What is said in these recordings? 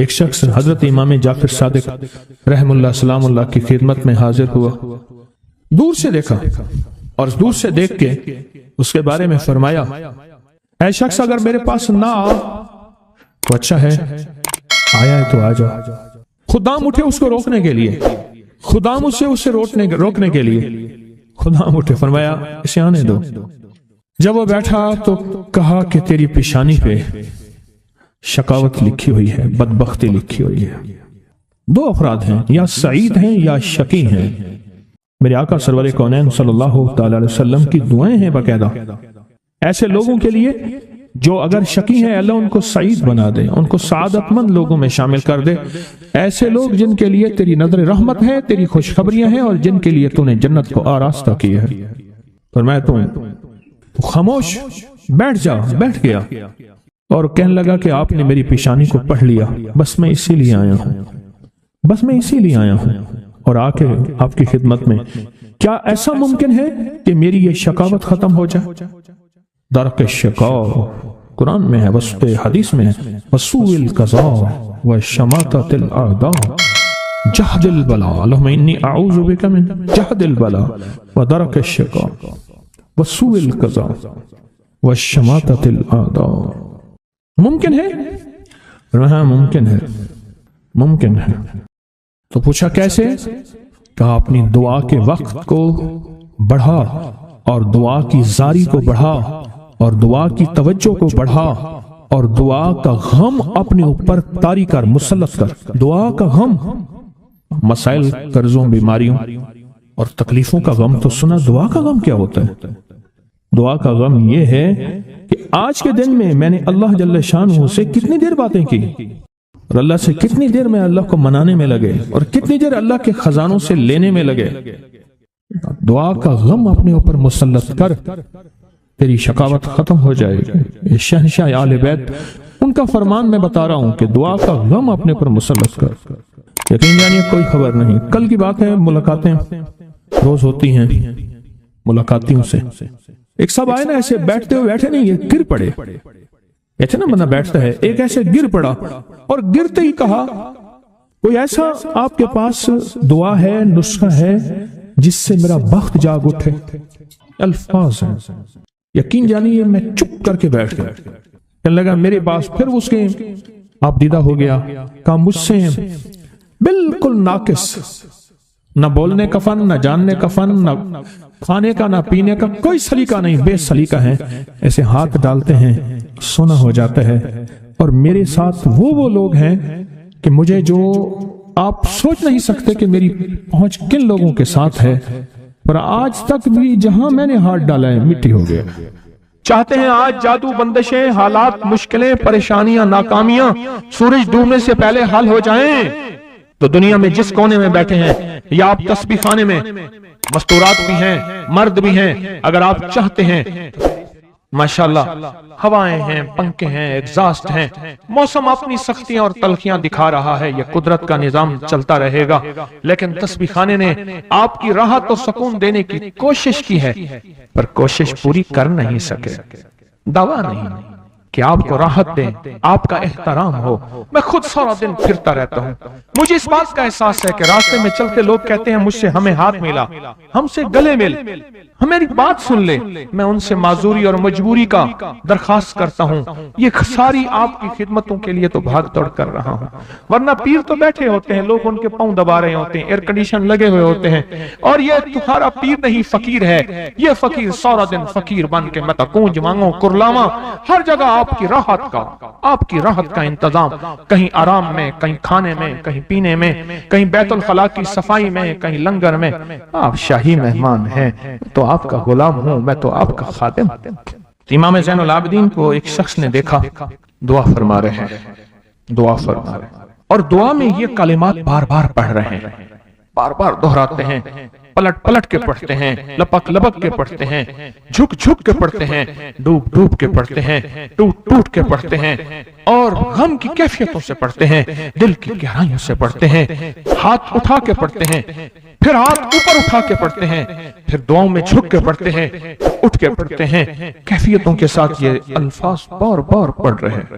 ایک شخص حضرت امام جعفر صادق رحم اللہ سلام اللہ کی خدمت میں حاضر ہوا، دور سے دیکھا اور دور سے دیکھ کے اس کے بارے میں فرمایا، اے شخص اگر میرے پاس نہ آ تو اچھا ہے، آیا ہے تو آ جا۔ خدام اٹھے اس کو روکنے کے لیے، خدام اسے روکنے کے لیے خدام اٹھے، فرمایا اسے آنے دو۔ جب وہ بیٹھا تو کہا کہ تیری پیشانی پہ شقاوت لکھی ہوئی ہے، بدبختی لکھی ہوئی ہے۔ دو افراد ہیں، یا سعید ہیں یا شقی ہیں۔ میرے آقا سرور کونین صلی اللہ تعالی علیہ وسلم کی دعائیں ہیں باقاعدہ ایسے لوگوں کے لیے جو اگر شقی ہیں، اللہ ان کو سعید بنا دے، ان کو سعادت مند لوگوں میں شامل کر دے۔ ایسے لوگ جن کے لیے تیری نظر رحمت ہے، تیری خوشخبریاں ہیں، اور جن کے لیے تو نے جنت کو آراستہ کی ہے۔ فرمایا تو خاموش بیٹھ جا، بیٹھ گیا اور کہنے لگا کہ آپ نے میری پیشانی کو پڑھ لیا، بس میں اسی لیے آیا ہوں، بس میں اسی لیے آیا ہوں اور آ کے آپ کی خدمت میں۔ کیا ایسا ممکن ہے کہ میری یہ شقاوت ختم ہو جائے؟ درک الشقاء قرآن میں ہے، وسط حدیث میں ہے، وسوء القضاء وشماتۃ الاعداء جہد البلاء، اللہم انی اعوذ بک من جہد البلاء ودرک الشقاء وسوء القضاء وشماتۃ الاعداء۔ ممکن ہے؟ ہاں ممکن ہے، ممکن ہے۔ تو پوچھا کیسے؟ کہا اپنی دعا کے وقت کو بڑھا اور دعا کی زاری کو بڑھا اور دعا کی توجہ کو بڑھا اور دعا کا غم اپنے اوپر طاری کر، مسلط کر۔ دعا کا غم، مسائل، قرضوں، بیماریوں اور تکلیفوں کا غم تو سنا، دعا کا غم کیا ہوتا ہے؟ دعا کا غم یہ ہے کہ آج کے دن میں نے اللہ جل شانہ سے کتنی دیر باتیں کی اور اللہ سے کتنی دیر میں اللہ کو منانے میں لگے اور کتنی دیر اللہ کے خزانوں سے لینے میں لگے۔ دعا کا غم اپنے اوپر مسلط کر، تیری شقاوت ختم ہو جائے گی۔ شہنشاہ آل بیت ان کا فرمان میں بتا رہا ہوں کہ دعا کا غم اپنے اوپر مسلط کر۔ یقین جانیے کوئی خبر نہیں، کل کی بات ہے، ملاقاتیں روز ہوتی ہیں ملاقاتیوں سے۔ ایک سب آئے نا، ایسے بیٹھتے ہوئے بیٹھے نہیں، یہ گر پڑے، ایسے نا بندہ بیٹھتا ہے، ایک ایسے گر پڑا اور گرتے ہی کہا کوئی ایسا آپ کے پاس دعا ہے، نسخہ ہے جس سے میرا بخت جاگ اٹھے؟ الفاظ ہیں، یقین جانیے میں چپ کر کے بیٹھ گیا۔ کہنے لگا میرے پاس، پھر اس کے آپ دیدہ ہو گیا، کہا مجھ سے بالکل ناقص، نہ بولنے کا فن، نہ جاننے کا فن، نہ کھانے کا، نہ پینے کا، کوئی سلیقہ نہیں، بے سلیقہ ہے، ایسے ہاتھ ڈالتے ہیں سونا ہو جاتا ہے۔ اور میرے ساتھ وہ لوگ ہیں کہ مجھے جو آپ سوچ نہیں سکتے کہ میری پہنچ کن لوگوں کے ساتھ ہے، پر آج تک بھی جہاں میں نے ہاتھ ڈالا ہے مٹی ہو گیا۔ چاہتے ہیں آج جادو، بندشیں، حالات، مشکلیں، پریشانیاں، ناکامیاں سورج ڈوبنے سے پہلے حل ہو جائیں، تو دنیا میں جس کونے میں بیٹھے ہیں یا آپ تسبیح خانے میں، مستورات بھی ہیں، مرد بھی ہیں، اگر آپ چاہتے ہیں ماشاءاللہ، ہوائیں ہیں، پنکھے ہیں، ایگزاسٹ ہیں، موسم اپنی سختیاں اور تلخیاں دکھا رہا ہے، یہ قدرت کا نظام چلتا رہے گا، لیکن تسبیح خانے نے آپ کی راحت و سکون دینے کی کوشش کی ہے، پر کوشش پوری کر نہیں سکے۔ دعویٰ نہیں کہ آپ کو راحت دیں، آپ کا احترام ہو۔ میں خود سارا دن پھرتا رہتا ہوں، مجھے اس بات کا احساس ہے کہ راستے میں چلتے لوگ کہتے ہیں مجھ سے ہمیں ہاتھ ملا، ہم سے گلے مل، ہماری بات سن لے۔ میں ان سے معذوری اور مجبوری کا درخواست کرتا ہوں، یہ ساری آپ کی خدمتوں کے لیے تو بھاگ دوڑ کر رہا ہوں، ورنہ پیر تو بیٹھے ہوتے ہیں، لوگ ان کے پاؤں دبا رہے ہوتے ہیں، ایئر کنڈیشن لگے ہوئے ہوتے ہیں، اور یہ تمہارا پیر نہیں فقیر ہے، یہ فقیر سارا دن فقیر بن کے متا کونج مانگو کرلاما، ہر جگہ آپ کی راحت کا انتظام، کہیں آرام میں، کہیں کھانے میں، کہیں پینے میں، کہیں بیت الخلاء کی صفائی میں، کہیں لنگر میں۔ آپ شاہی مہمان ہیں تو آپ کا غلام ہوں، میں تو آپ کا خادم۔ امام زین العابدین کو ایک شخص نے دیکھا، دعا فرما رہے ہیں، دعا فرما رہے ہیں، اور دعا میں یہ کلمات بار بار پڑھ رہے ہیں، بار بار دہراتے ہیں، پلٹ پلٹ کے پڑھتے ہیں، لپک لپک کے پڑھتے ہیں، جھک جھک کے پڑھتے ہیں، ڈوب ڈوب کے پڑھتے ہیں، ٹوٹ ٹوٹ کے پڑھتے ہیں، اور غم کی کیفیتوں سے پڑھتے ہیں، دل کی گہرائیوں سے پڑھتے ہیں، ہاتھ اٹھا کے پڑھتے ہیں، پھر ہاتھ اوپر اٹھا کے پڑھتے ہیں، پھر دعاؤں میں جھک کے پڑھتے ہیں، اٹھ کے پڑھتے ہیں، کیفیتوں کے ساتھ یہ الفاظ بار بار پڑھ رہے ہیں۔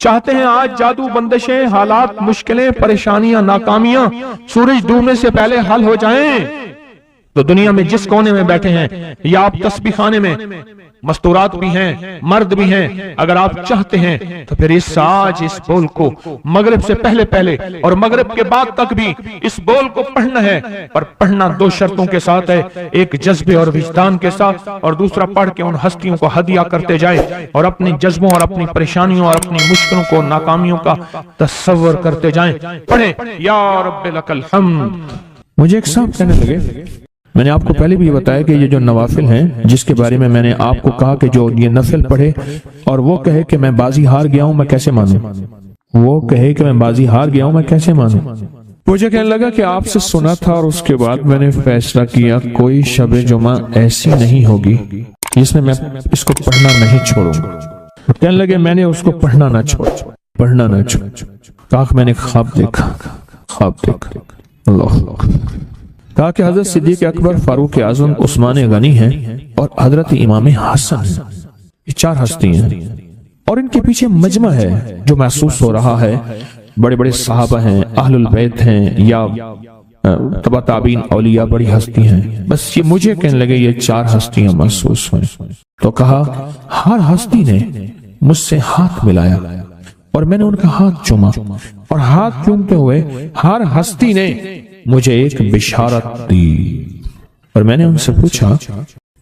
چاہتے ہیں آج جادو، بندشیں، حالات، مشکلیں، پریشانیاں، ناکامیاں سورج ڈوبنے سے پہلے حل ہو جائیں، تو دنیا میں جس کونے میں بیٹھے ہیں یا آپ تسبیح خانے میں، مستورات بھی ہیں، مرد بھی ہیں، اگر آپ چاہتے ہیں تو پھر آج اس بول کو مغرب سے پہلے اور مغرب کے بعد تک بھی اس بول کو پڑھنا ہے، پر پڑھنا 2 شرطوں کے ساتھ ہے، ایک جذبے اور وجدان کے ساتھ، اور دوسرا پڑھ کے ان ہستیوں کو ہدیہ کرتے جائیں اور اپنی جذبوں اور اپنی پریشانیوں اور اپنی مشکلوں کو، ناکامیوں کا تصور کرتے جائیں۔ پڑھیں یا رب لک الحمد۔ مجھے ایک صاحب کہنے لگے، میں نے آپ کو پہلے بھی یہ بتایا کہ یہ جو نوافل ہیں جس کے بارے میں نے آپ کو کہا کہ جو یہ نفل پڑھے اور وہ کہے کہ میں بازی ہار گیا ہوں، میں کیسے مانوں؟ وہ کہے کہ میں بازی ہار گیا ہوں، میں کیسے مانوں؟ مجھے کہنے لگا کہ آپ سے سنا تھا اور اس کے بعد میں نے فیصلہ کیا کوئی شب جمعہ ایسی نہیں ہوگی جس میں اس کو پڑھنا نہیں چھوڑوں گا۔ کہنے لگے میں نے اس کو پڑھنا نہ چھوڑ۔ کہا میں نے خواب دیکھا۔ اللہ کہا کہ حضرت صدیق اکبر، فاروق اعظم، عثمان غنی ہیں اور حضرت امام حسن ہیں، یہ 4 ہستی ہیں اور ان کے پیچھے مجمع ہے جو محسوس ہو رہا ہے، بڑے بڑے صحابہ ہیں، اہل البیت ہیں یا تبع تابعین، اولیاء، بڑی ہستی ہیں۔ بس یہ مجھے کہنے لگے یہ 4 ہستیاں محسوس ہوئیں، تو کہا ہر ہستی نے مجھ سے ہاتھ ملایا اور میں نے ان کا ہاتھ چوما، اور ہاتھ چومتے ہوئے ہر ہستی نے مجھے ایک بشارت دی، اور میں نے ان سے پوچھا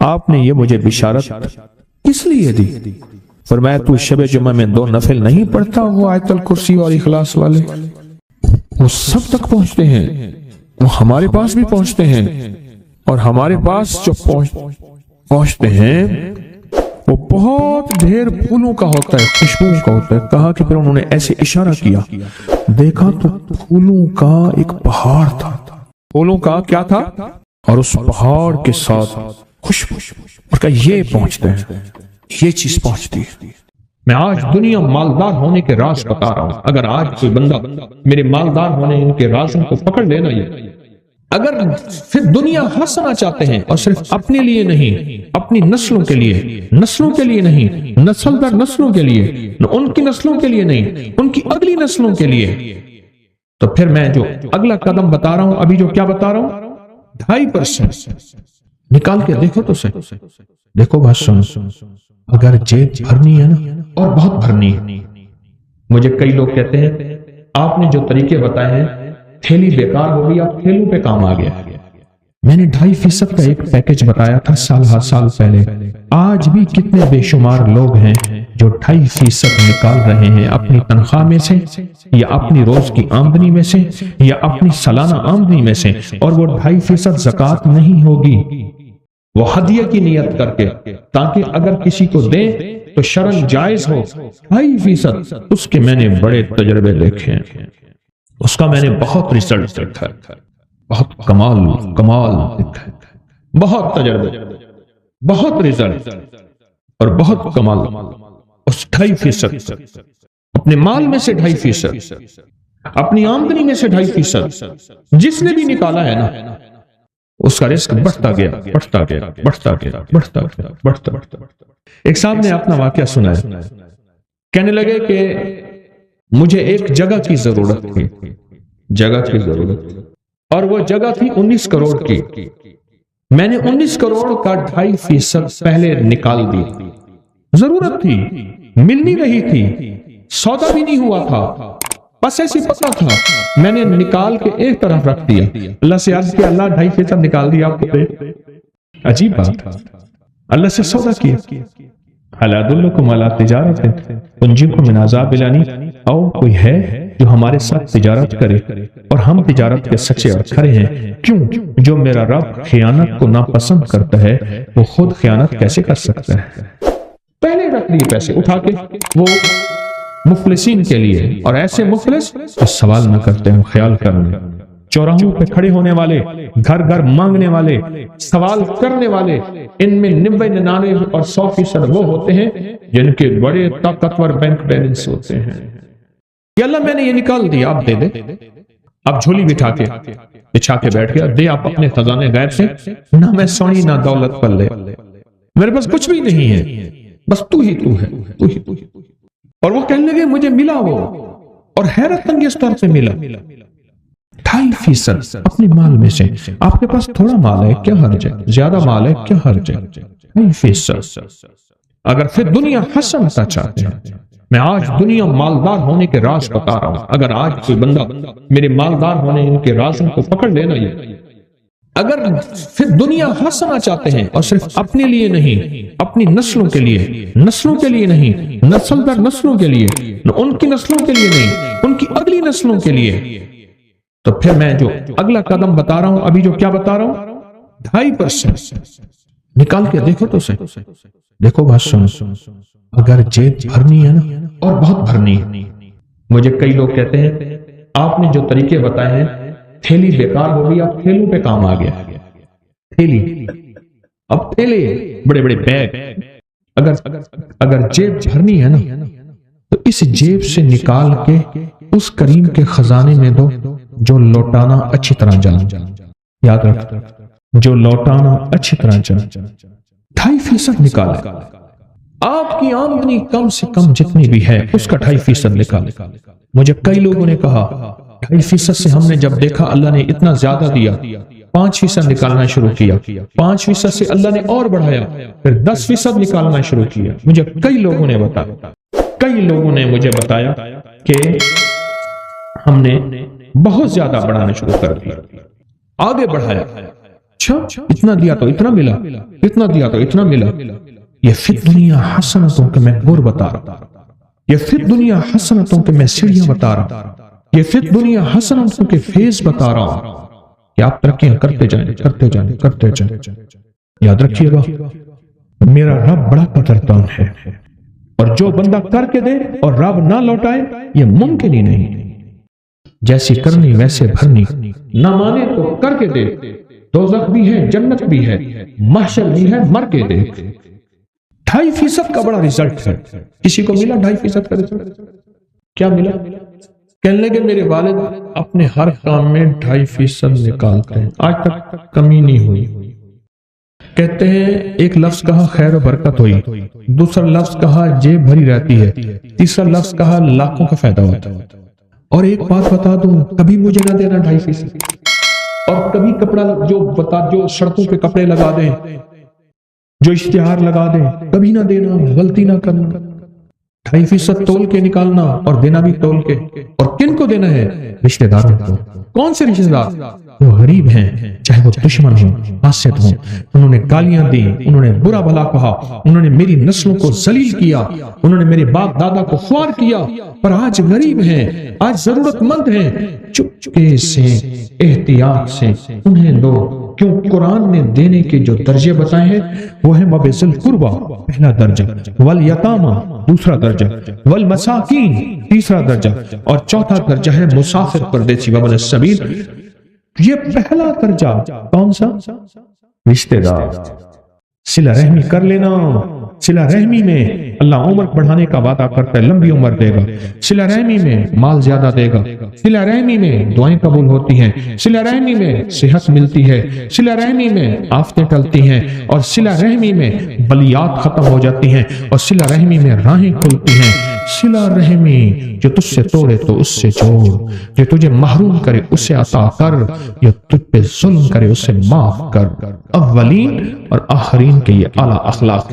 آپ نے یہ مجھے بشارت کس لیے دی؟ فرمایا تو شب جمعہ میں 2 نفل نہیں پڑھتا، وہ آیت الکرسی اور اخلاص والے، وہ سب تک پہنچتے ہیں، وہ ہمارے پاس بھی پہنچتے ہیں، اور ہمارے پاس جو پہنچتے ہیں وہ بہت ڈھیر پھولوں کا ہوتا ہے، خوشبو کا ہوتا ہے۔ کہا کہ پھر انہوں نے ایسے اشارہ کیا، دیکھا تو پھولوں کا ایک پہاڑ تھا، پھولوں کا کیا تھا، اور اس پہاڑ کے ساتھ خوشبو، اور کہا یہ پہنچتے ہیں، یہ چیز پہنچتی ہے۔ میں آج دنیا مالدار ہونے کے راز بتا رہا ہوں، اگر آج کوئی بندہ میرے مالدار ہونے ان کے رازوں کو پکڑ لینا، یہ اگر پھر دنیا ہنسنا چاہتے ہیں اور صرف اپنے لیے نہیں، اپنی نسلوں کے لیے نہیں، نسل در نسلوں کے لیے، ان کی نسلوں کے لیے نہیں، ان کی اگلی نسلوں کے لیے، تو پھر میں جو اگلا قدم بتا رہا ہوں، ابھی جو کیا بتا رہا ہوں، 2.5% نکال کے دیکھو تو صحیح، دیکھو بات سنو، اگر جیب بھرنی ہے نا، اور بہت بھرنی ہے، مجھے کئی لوگ کہتے ہیں آپ نے جو طریقے بتائے ہیں تھیلی بیکار ہو گئی، اب تھیلوں پہ کام آ گیا۔ میں نے 2.5% کا ایک پیکج بتایا تھا سال پہلے، آج بھی کتنے بے شمار لوگ ہیں جو 2.5% نکال رہے ہیں اپنی تنخواہ میں سے، یا اپنی روز کی آمدنی میں سے، یا اپنی سالانہ آمدنی میں سے، اور وہ 2.5% زکوٰۃ نہیں ہوگی، وہ ہدیہ کی نیت کر کے، تاکہ اگر کسی کو دیں تو شرعاً جائز ہو۔ 2.5% اس کے میں نے بڑے تجربے دیکھے ہیں، اس کا میں نے بہت ریزلٹ دیکھا ہے، بہت کمال دیکھا ہے، بہت تجربے، بہت ریزلٹ اور بہت کمال۔ اس 2.5% اپنے مال میں سے 2.5%، اپنی آمدنی میں سے 2.5% جس نے بھی نکالا ہے نا، اس کا رزق بڑھتا گیا۔ ایک صاحب نے اپنا واقعہ سنایا، کہنے لگے کہ مجھے ایک جگہ کی ضرورت تھی، اور وہ جگہ تھی 19 کروڑ کی، میں نے 19 کروڑ کا 2.5% پہلے نکال دی، ضرورت تھی، مل نہیں رہی تھی، سودا بھی نہیں ہوا تھا، بس ایسی پتا تھا، میں نے نکال کے ایک طرف رکھ دیا، اللہ سے عرض کیا اللہ 2.5% نکال دیا آپ کو، عجیب بات، اللہ سے سودا کیا، الا ادلکم علی تجارت تنجیکم من عذاب الیم، او کوئی ہے جو ہمارے ساتھ تجارت کرے اور ہم تجارت کے سچے اور کھرے ہیں، کیوں؟ جو میرا رب خیانت کو ناپسند کرتا ہے وہ خود خیانت کیسے کر سکتا ہے؟ پہلے رکھ لیے پیسے اٹھا کے، وہ مفلسین کے لیے، اور ایسے مفلس جو سوال نہ کرتے ہیں، خیال کرنے، چوراہوں پہ کھڑے ہونے والے، گھر گھر مانگنے والے، سوال کرنے والے، ان میں 90 99 اور 100% وہ ہوتے ہیں جن کے بڑے طاقتور بینک بیلنس ہوتے ہیں، کہ اللہ میں نے یہ نکال دیا، آپ دے دے، اب جھولی بچھا کے بیٹھ گیا، دے آپ اپنے خزانے غیب سے، نہ میں سونی نہ دولت پلے، میرے پاس کچھ بھی نہیں ہے، بس تو ہی تو ہے، تو ہی اور وہ کہنے لگے مجھے ملا وہ، اور حیرت انگیز طور پہ ملا 2.5% اپنے مال میں سے۔ آپ کے پاس تھوڑا مال ہے کیا حرج ہے، زیادہ مال ہے کیا حرج ہے، 2.5%۔ اگر پھر دنیا حسنتا چاہتے ہیں، میں آج دنیا مالدار ہونے کے راز بتا رہا ہوں، اگر آج کوئی بندہ میرے مالدار ہونے کے رازوں کو پکڑ لینا، یہ اگر پھر دنیا حسنا چاہتے ہیں، اور صرف اپنے لیے نہیں، اپنی نسلوں کے لیے، نسلوں کے لیے نہیں، نسل در نسلوں کے لیے، ان کی نسلوں کے لیے نہیں، ان کی اگلی نسلوں کے لیے، تو پھر میں جو اگلا قدم بتا رہا ہوں، ابھی جو کیا بتا رہا ہوں، 2.5% نکال کے دیکھو تو صحیح، دیکھو بات سنو، اگر جیب بھرنی ہے نا، اور بہت بھرنی ہے۔ مجھے کئی لوگ کہتے ہیں آپ نے جو طریقے بتائے ہیں، تھیلی بیکار ہو گئی، اب تھیلوں پہ کام آ گیا، تھیلی، اب تھیلے، بڑے بڑے بیگ۔ اگر جیب بھرنی ہے نا، تو اس جیب سے نکال کے اس کریم کے خزانے میں دو جو لوٹانا اچھی طرح جانا، یاد رکھ، جو لوٹانا اچھی طرح جانا۔ 2.5% نکالے، آپ کی آمدنی کم سے کم جتنی بھی ہے اس کا 2.5% نکالے۔ مجھے کئی لوگوں نے کہا 2.5% سے ہم نے جب دیکھا اللہ نے اتنا زیادہ دیا، 5% نکالنا شروع کیا، 5% سے اللہ نے اور بڑھایا، پھر 10% نکالنا شروع کیا۔ مجھے کئی لوگوں نے مجھے بتایا کہ ہم نے بہت زیادہ بڑھانا شروع کر دیا، آگے بڑھایا، اچھا اتنا دیا تو اتنا ملا، اتنا دیا تو اتنا ملا۔ یہ فی دنیا حسنتوں کے میں گور بتا رہا ہوں، یہ فی دنیا حسنتوں کے میں سیڑھیاں بتا رہا ہوں، یہ فی دنیا حسنتوں کے فیض بتا رہا ہوں کہ آپ ترقیاں کرتے جائیں، کرتے جائیں، کرتے جائیں۔ یاد رکھیے گا میرا رب بڑا قدردان ہے، اور جو بندہ کر کے دے اور رب نہ لوٹائے یہ ممکن ہی نہیں۔ جیسی کرنی ویسے بھرنی، نہ مانے تو کر کے دے، دوزخ بھی ہے جنت بھی ہے، محشر بھی ہے، مر کے دے۔ 2.5% کا بڑا ریزلٹ ہے۔ کسی کو ملا 2.5% کا ریزلٹ؟ کیا ملا؟ کہنے لگے میرے والد اپنے ہر کام میں 2.5% نکالتے ہیں، آج تک کمی نہیں ہوئی۔ کہتے ہیں ایک لفظ کہا خیر و برکت ہوئی، دوسرا لفظ کہا جیب بھری رہتی ہے، تیسرا لفظ کہا لاکھوں کا فائدہ ہوتا ہے۔ اور ایک بات بتا دوں، کبھی مجھے نہ دینا 2.5%، اور کبھی کپڑا جو سڑکوں پہ کپڑے لگا دیں، جو اشتہار لگا دیں، کبھی نہ دینا، غلطی نہ کرنا۔ 2.5% تول کے نکالنا اور دینا بھی تول کے۔ اور کن کو دینا ہے؟ رشتہ داروں کو۔ کون سے رشتہ دار؟ وہ غریب ہیں، چاہے وہ دشمن ہوں، حاسد ہوں، انہوں نے گالیاں دی، انہوں نے برا بھلا کہا، انہوں نے میری نسلوں کو ذلیل کیا، انہوں نے میرے باپ دادا کو خوار کیا، پر آج غریب ہیں، آج ضرورت مند ہیں، چپکے سے، احتیاط سے انہیں دو۔ کیوں؟ قرآن نے دینے کے جو درجے بتائے ہیں وہ ہے وَبِذِل قُرْبَى پہلا درجہ، وَالْیَتَامَى دوسرا درجہ، وَالْمَسَاکِین تیسرا درجہ، اور چوتھا درجہ ہے مسافر پردیسی وَابْنِ السَّبِیل۔ یہ پہلا درجہ کون سا؟ رشتہ دار۔ صلہ رحمی کر لینا۔ صلہ رحمی میں اللہ عمر بڑھانے کا وعدہ کرتا ہے، لمبی عمر دے گا، صلہ رحمی میں مال زیادہ دے گا، صلہ رحمی میں دعائیں قبول ہوتی ہیں، صلہ رحمی میں صحت ملتی ہے، صلہ رحمی میں آفتیں ٹلتی ہیں، اور صلہ رحمی میں بلیات ختم ہو جاتی ہیں، اور صلہ رحمی میں راہیں کھلتی ہیں۔ صلہ رحمی جو تجھ سے توڑے تو اس سے جوڑ، جو تجھے محروم کرے اسے عطا کر، جو تجھ پہ ظلم کرے اسے معاف کر۔ اولین اور آخرین کے یہ اعلیٰ اخلاق۔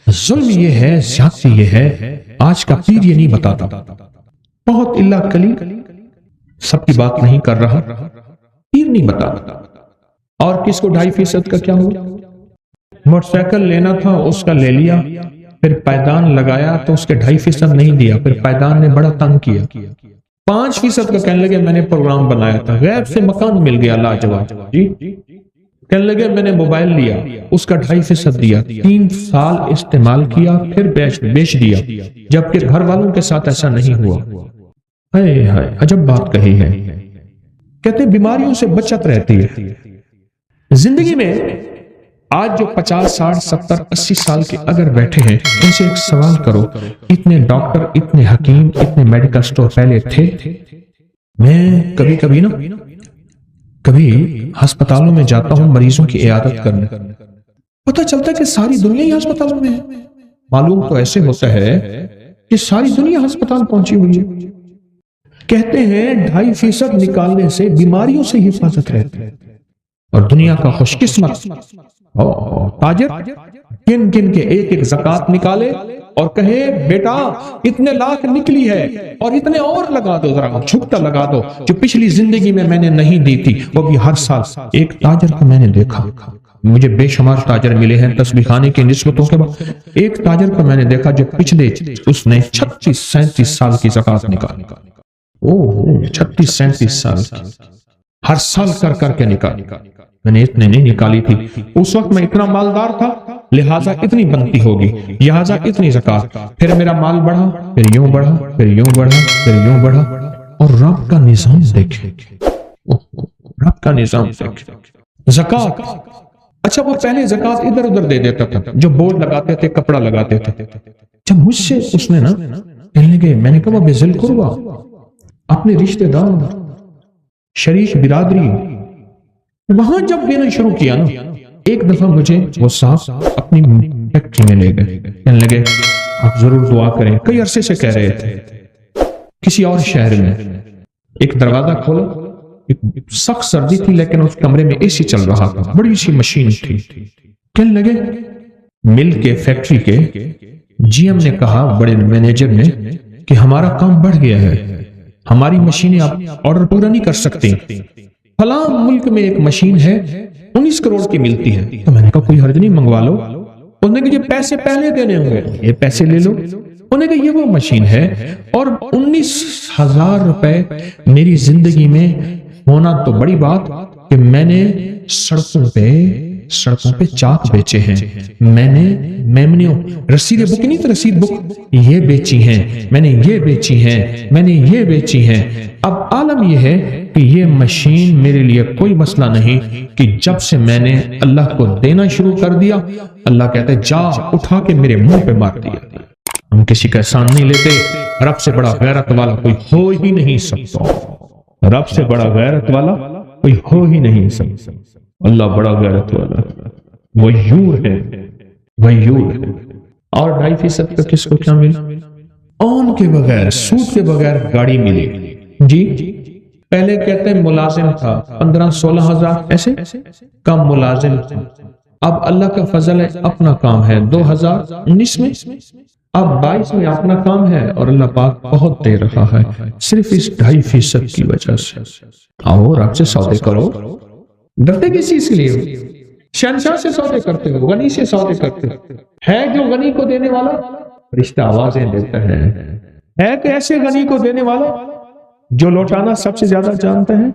ظلم یہ ہے، زیادتی یہ ہے، آج کا پیر یہ نہیں بتاتا، بہت اللہ کلی، سب کی بات نہیں کر رہا، پیر نہیں بتاتا۔ اور کس کو 2.5% کا کیا ہوا؟ موٹر سائیکل لینا تھا اس کا لے لیا، پھر پائدان لگایا تو اس کے 2.5% نہیں دیا، پھر پائدان نے بڑا تنگ کیا۔ 5% کا کہنے لگے میں نے پروگرام بنایا تھا، غیب سے مکان مل گیا لاجواب، جی کہنے لگے میں نے موبائل لیا، اس کا 2.5% دیا، 3 سال استعمال کیا، پھر بیچ دیا، جبکہ گھر والوں کے ساتھ ایسا نہیں ہوا۔ ہائے ہائے عجب بات کہی ہے۔ کہتے ہیں بیماریوں سے بچت رہتی ہے زندگی میں۔ آج جو 50 60 70 80 سال کے اگر بیٹھے ہیں، ان سے ایک سوال کرو، اتنے ڈاکٹر، اتنے حکیم، اتنے میڈیکل سٹور پہلے تھے؟ میں کبھی ہسپتالوں میں جاتا ہوں مریضوں کی عیادت کرنے، پتہ چلتا ہے کہ ساری دنیا ہی ہسپتالوں میں ہے۔ معلوم تو ایسے ہوتا ہے کہ ساری دنیا ہسپتال پہنچی ہوئی ہے. کہتے ہیں 2.5% نکالنے سے بیماریوں سے حفاظت رہتی ہے. اور دنیا کا خوش قسمت تاجر گن گن کے ایک ایک زکوٰۃ نکالے اور کہے بیٹا اتنے لاکھ نکلی ہے اور اتنے اور لگا دو، ذرا چھپتا لگا دو جو پچھلی زندگی میں نے نہیں دی تھی وہ بھی ہر سال. ایک تاجر کو میں نے دیکھا، مجھے بے شمار تاجر ملے ہیں تسبیح خانے کی نسبتوں کے بعد. ایک تاجر کو میں نے دیکھا جو پچھلے اس نے 36-37 سال کی زکوٰۃ نکالی. 36-37 سال کی ہر سال کر کر کے نکالی. میں نے اتنے نہیں نکالی تھی اس وقت، میں اتنا مالدار تھا لہٰذا اتنی بنتی ہوگی، لہٰذا اتنی زکوٰۃ. پھر میرا مال بڑھا، پھر یوں بڑھا، پھر یوں بڑھا، پھر یوں بڑھا. اور رب کا نظام دیکھے، رب کا نظام دیکھے. زکوٰۃ، اچھا وہ پہلے زکوٰۃ ادھر ادھر دے دیتا تھا، جو بورڈ لگاتے تھے کپڑا لگاتے تھے. جب مجھ سے اس نے نا کہنے لگے، میں نے کہا وہ بذل قربا اپنے رشتہ دار شریک برادری، وہاں جب دینا شروع کیا نا، ایک دفعہ مجھے وہ صاحب اپنی فیکٹری میں لے گئے. کہنے لگے آپ ضرور دعا کریں. کئی عرصے سے کہہ رہے تھے. کسی اور شہر میں ایک دروازہ کھولا، سخت سردی تھی لیکن اس کمرے میں اے سی چل رہا تھا، بڑی سی مشین تھی. کہنے لگے مل کے فیکٹری کے جی ایم نے کہا، بڑے مینیجر نے، کہ ہمارا کام بڑھ گیا ہے، ہماری مشینیں آپ آرڈر پورا نہیں کر سکتے. فلاں ملک میں ایک مشین ہے 19 کروڑ کی ملتی ہے. تو میں نے کہا کوئی حرج نہیں، منگوا لو. انہوں نے کہا یہ پیسے پہلے دینے ہوں گے، یہ پیسے لے لو. انہوں نے کہا یہ وہ مشین ہے اور 19,000 روپے میری زندگی میں ہونا تو بڑی بات کہ میں نے سڑکوں پہ چاک بیچے ہیں، میں نے میمنیوں رسید بک نہیں تو رسید بک یہ بیچی ہیں، میں نے یہ بیچی ہیں، میں نے یہ بیچی ہیں. اب عالم یہ ہے کہ یہ مشین میرے لیے کوئی مسئلہ نہیں کہ جب سے میں نے اللہ کو دینا شروع کر دیا، اللہ کہتا ہے جا اٹھا کے میرے منہ پہ مار دیا. ہم کسی کا احسان نہیں لیتے. رب سے بڑا غیرت والا کوئی ہو ہی نہیں سکتا. رب سے بڑا غیرت والا کوئی ہو ہی نہیں سکتا. اللہ بڑا غیرت والا غیور ہے، غیور ہے. اور 2.5% کا کس کو کیا ملا؟ اون کے بغیر، سود کے بغیر گاڑی ملی. جی پہلے کہتے ہیں ملازم تھا 15-16 ہزار، ایسے کم ملازم تھا. اب اللہ کا فضل ہے، اپنا کام ہے 2019 میں، اب 22 میں اپنا کام ہے اور اللہ پاک بہت دے رہا ہے صرف اس 2.5% کی وجہ سے. آؤ رب سے سودے کرو. ڈرتے کس چیز کے لیے؟ شہنشاہ سے سودے کرتے ہو، غنی سے سودے کرتے ہو. ہے جو غنی کو دینے والا رشتہ آوازیں دیتا ہے کہ ایسے غنی کو دینے والا جو لوٹانا سب سے زیادہ جانتا ہے،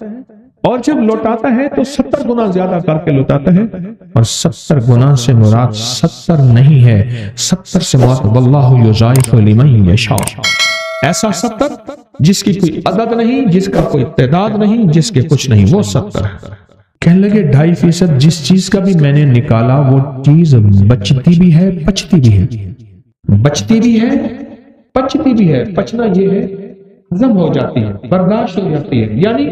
اور جب لوٹاتا ہے تو 70 گنا زیادہ کر کے لوٹاتا ہے. اور 70 گنا سے مراد 70 نہیں ہے، 70 سے مراد واللہ یضاعف لمن یشاء. ایسا 70 جس کی کوئی عدد نہیں، جس کا کوئی تعداد نہیں، جس کے کچھ نہیں، وہ 70 ہے. کہنے لگے 2.5% جس چیز کا بھی میں نے نکالا وہ چیز بچتی بھی ہے، پچتی بھی ہے. بچتی بھی ہے، پچتی بھی ہے. پچنا یہ ہے ہضم ہو جاتی ہے، برداشت ہو جاتی ہے، یعنی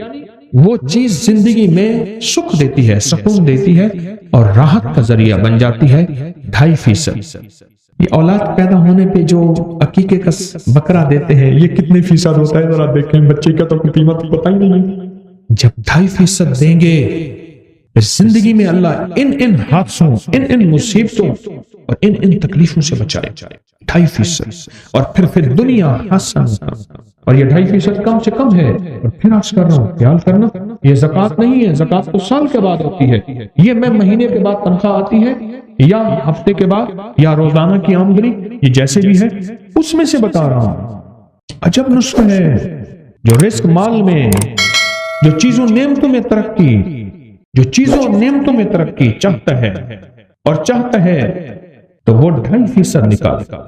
وہ چیز زندگی میں سکھ دیتی ہے، سکون دیتی ہے اور راحت کا ذریعہ بن جاتی ہے. 2.5%. یہ اولاد پیدا ہونے پہ جو عقیقے کا بکرا دیتے ہیں یہ کتنے فیصد ہوتا ہے ذرا دیکھیں. بچے کا تو قیمت پتہ ہی نہیں. جب 2.5% دیں گے زندگی میں اللہ ان حادثوں، ان مصیبتوں اور ان تکلیفوں سے بچائے. 2.5% اور پھر دنیا حسن. اور یہ 2.5% کم سے کم ہے. اور پھر عرض کر رہا ہوں خیال کرنا، یہ زکوٰۃ نہیں ہے، زکوٰۃ تو سال کے بعد ہوتی ہے. یہ میں مہینے کے بعد تنخواہ آتی ہے یا ہفتے کے بعد یا روزانہ کی آمدنی، یہ جیسے بھی ہے اس میں سے بتا رہا ہوں. عجب نسخہ ہے جو رزق مال میں، جو چیزوں نعمتوں میں ترقی، جو چیزوں نعمتوں میں ترقی چاہتا ہے اور چاہتا ہے تو وہ 2.5% نکالے.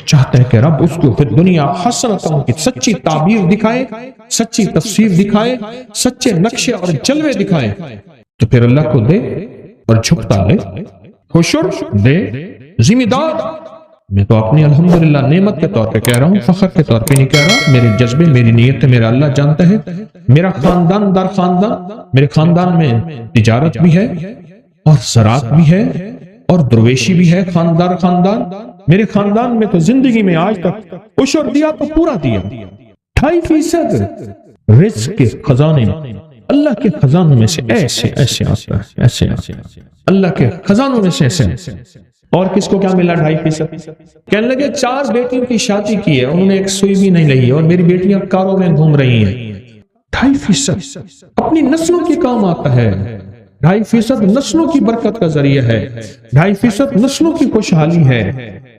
چاہتا ہے کہ رب اس کو پھر دنیا حسنتوں کی سچی تعبیر دکھائے، سچی تفسیر دکھائے، سچے نقشے اور جلوے دکھائے. تو پھر اللہ کو دے اور جھکتا ہے، حشر دے، ذمہ دار. میں تو اپنی الحمدللہ نعمت کے طور پہ کہہ رہا ہوں، فخر کے طور پہ نہیں کہہ رہا. میرے جذبے، میری نیت میرا اللہ جانتا ہے. میرا خاندان در خاندان، میرے خاندان میں تجارت بھی ہے اور زراعت بھی ہے اور درویشی بھی ہے خاندان. میرے خاندان میں تو زندگی میں آج تک عشر دیا تو پورا دیا، 2.5% رزق کے خزانے اللہ کے خزانوں میں سے ایسے ایسے آتا ہے، ایسے اللہ کے خزانوں میں سے ایسے۔ اور کس کو کیا ملا 2.5%؟ کہنے لگے 4 بیٹیوں کی شادی کی ہے، انہوں نے ایک سوئی بھی نہیں لئی، اور میری بیٹیاں کاروں میں گھوم رہی ہیں۔ 2.5% اپنی نسلوں کے کام آتا ہے، 2.5% نسلوں کی برکت کا ذریعہ ہے، 2.5% نسلوں کی خوشحالی ہے،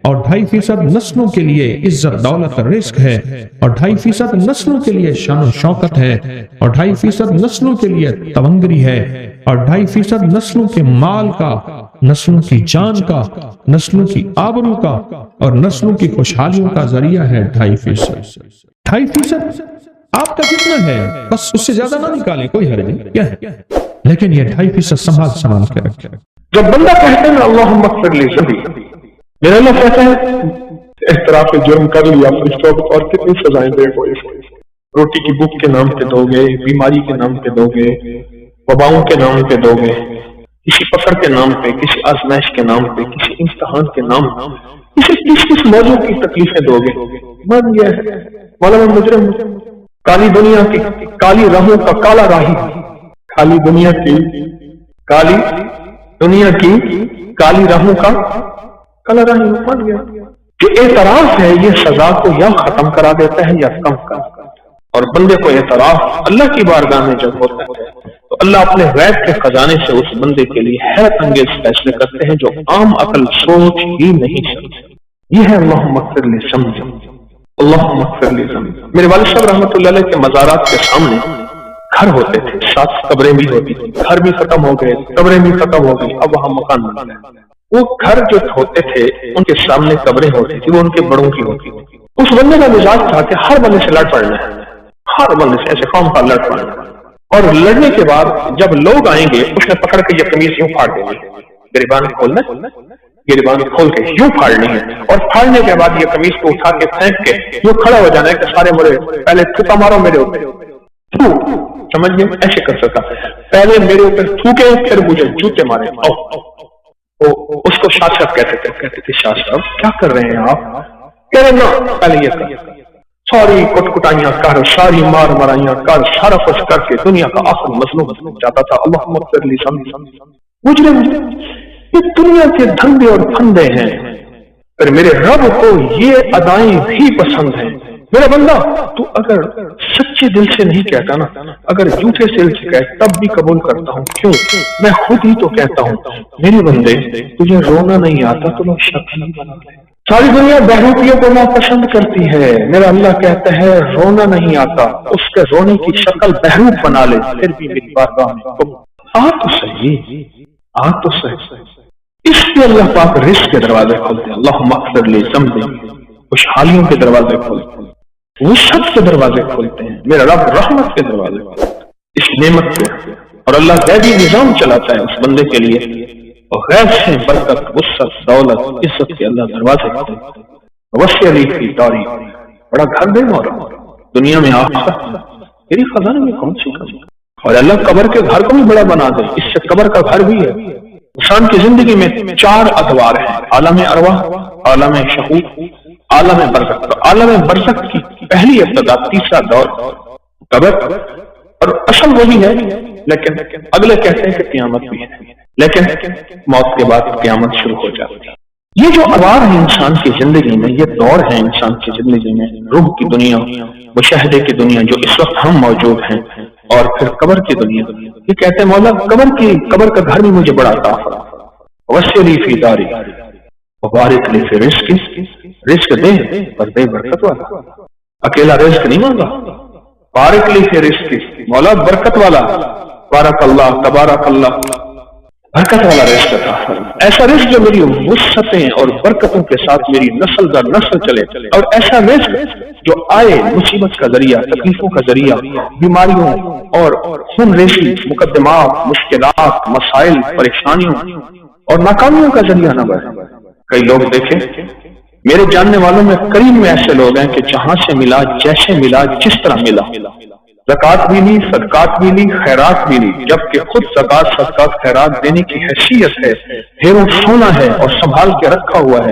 اور 2.5% نسلوں کے لیے عزت دولت رزق ہے، اور 2.5% نسلوں کے لیے شان و شوکت ہے، اور 2.5% نسلوں کے لیے تونگری ہے، اور 2.5% نسلوں کے مال کا، نسلوں کی جان کا، نسلوں کی آبرو کا، اور نسلوں کی خوشحالیوں کا ذریعہ ہے 2.5%۔ 2.5% آپ کا کتنا ہے؟ بس اس سے زیادہ نہ نکالیں، کوئی حرج نہیں، کیا ہے؟ لیکن یہ 2.5% سنبھال کے رکھیں۔ جب بندہ کہتے ہیں اللہم اغفر لی ذنبی، میرا اللہ کہتا ہے اعتراف جرم کر لیا، اور کتنی سزائیں دے گو، روٹی کی بھوک کے نام پہ دو گے، بیماری کے نام پہ دو گے، وباؤں کے نام پہ دو گے، کسی فقر کے نام پہ، کسی آزمائش کے نام پہ، کسی امتحان کے نام پہ، کس موضوع کی تکلیفیں دو گے۔ مان گیا ہے مولانا مجرم، کالی دنیا کی کالی راہوں کا کالا راہی، کالی دنیا کی کالی راہوں کا کالا راہی مان گیا۔ جو اعتراف ہے یہ سزا کو یا ختم کرا دیتا ہے یا کم کرا دیتا ہے، اور بندے کو اعتراف اللہ کی بارگاہ میں جب ہوتا ہے تو اللہ اپنے غیب کے خزانے سے اس بندے کے لیے حیرت انگیز فیصلے کرتے ہیں جو عام عقل سوچ ہی نہیں سکتے۔ یہ ہے اللہم اغفر لی ذنبی، اللہم اغفر لی ذنبی۔ میرے والد صاحب رحمۃ اللہ علیہ کے مزارات کے سامنے گھر ہوتے تھے، 7 قبریں بھی ہوتی تھی، گھر بھی ختم ہو گئے، قبریں بھی ختم ہو گئی، اب وہاں مکان بن گئے۔ وہ گھر جو ہوتے تھے ان کے سامنے قبریں ہوتی تھی، وہ ان کے بڑوں کی ہوتی تھی۔ اس بندے کا مزاج تھا کہ ہر بندے سے لڑ پڑنا ہے، ہر بندے سے ایسے قوم کا لڑ پڑنا ہے، اور لڑنے کے بعد جب لوگ آئیں گے اس نے پکڑ کے یہ قمیض یوں پھاڑ دیں گے، گریبان کھولنا، گریبان کھول کے یوں پھاڑنی ہے، اور پھاڑنے کے بعد یہ قمیض کو اٹھا کے پھینک کے یوں کھڑا ہو جانا ہے کہ سارے مرے، پہلے تھوکا مارو میرے اوپر، سمجھ گئے؟ ایسے کر سکتا، پہلے میرے اوپر تھوکے پھر مجھے جوتے مارے۔ اس کو شاہ صاحب کہتے تھے شاہ صاحب کیا کر رہے ہیں آپ؟ کہہ رہے نا پہلے یہ کر، ساری کٹکٹائیاں کر، ساری مار مرائیاں کر، سارا کچھ کر کے دنیا کا آخر مظلوم چاہتا تھا۔ اللہم اغفر لی ذنبی، مجرم، یہ دنیا کے دھندے اور پھندے ہیں، پھر میرے رب کو یہ ادائیں بھی پسند ہیں۔ میرا بندہ تو اگر سچے دل سے نہیں کہتا نا، اگر جھوٹے دل سے کہے تب بھی قبول کرتا ہوں، کیوں؟ میں خود ہی تو کہتا ہوں میرے بندے تجھے رونا نہیں آتا تو میں شک نہیں بنا لے۔ ساری دنیا بہروپیوں کو ناپسند کرتی ہے، میرا اللہ کہتا ہے رونا نہیں آتا، اس کے رونے کی شکل بہروپ بنا لے، پھر بھی میری بارگاہ میں آ تو صحیح، آ تو صحیح۔ اس لیے اللہ پاک رزق کے دروازے کھولتے ہیں، اللہم اغفر لی ذنبی، خوشحالیوں کے دروازے کھولتے ہیں، وسعت کے دروازے کھولتے ہیں، میرا رب رحمت کے دروازے کھولتے ہیں اس نعمت کو، اور اللہ غیبی نظام چلاتا ہے اس بندے کے لیے، اور غیب سے برکت، وسعت، دولت، عزت کے اللہ دروازے کھولتے ہیں۔ وسیع علی کی داری، بڑا گھر دے مولا، دنیا میں آخرت میری خزانے میں کون سی کمی، اور اللہ قبر کے گھر کو بھی بڑا بنا دے، اس سے قبر کا گھر بھی ہے۔ انسان کی زندگی میں 4 ادوار ہیں، عالم ارواح، عالم شہود، عالم برزخ۔ عالم برزخ کی پہلی ابتدا، تیسرا دور قبر، اور اصل وہی ہے، لیکن اگلے کہتے ہیں کہ قیامت بھی ہے، لیکن موت کے بعد قیامت شروع ہو جاتی ہے۔ یہ جو ادوار ہیں انسان کی زندگی میں، یہ دور ہیں انسان کی زندگی میں، روح کی دنیا، مشاہدے کی دنیا جو اس وقت ہم موجود ہیں، اور پھر قبر کی دنیا۔ یہ کہتے ہیں مولا قبر کا گھر بھی مجھے بڑا عطا فرما، وسع لی فی داری وبارک لی فی رزقی، رزق دے پر دے برکت والا، اکیلا رزق نہیں مانگا، بارک لی فی رزقی، مولا برکت والا، بارک اللہ، تبارک اللہ، برکت والا رزق عطا فرما، ایسا رزق جو میری وسعتیں اور برکتوں کے ساتھ میری نسل در نسل چلے، اور ایسا رزق جو آئے مصیبت کا ذریعہ، تکلیفوں کا ذریعہ، بیماریوں اور خون ریزی، مقدمات، مشکلات، مسائل، پریشانیوں اور ناکامیوں کا ذریعہ نہ بنے۔ کئی لوگ دیکھیں میرے جاننے والوں میں قریب میں ایسے لوگ ہیں کہ جہاں سے ملا، جیسے ملا، جس طرح ملا، زکات بھی لی، صدقات بھی لی، خیرات بھی لی، جبکہ خود زکات، صدقات، خیرات دینے کی حیثیت ہے، ہیروں سونا ہے اور سنبھال کے رکھا ہوا ہے،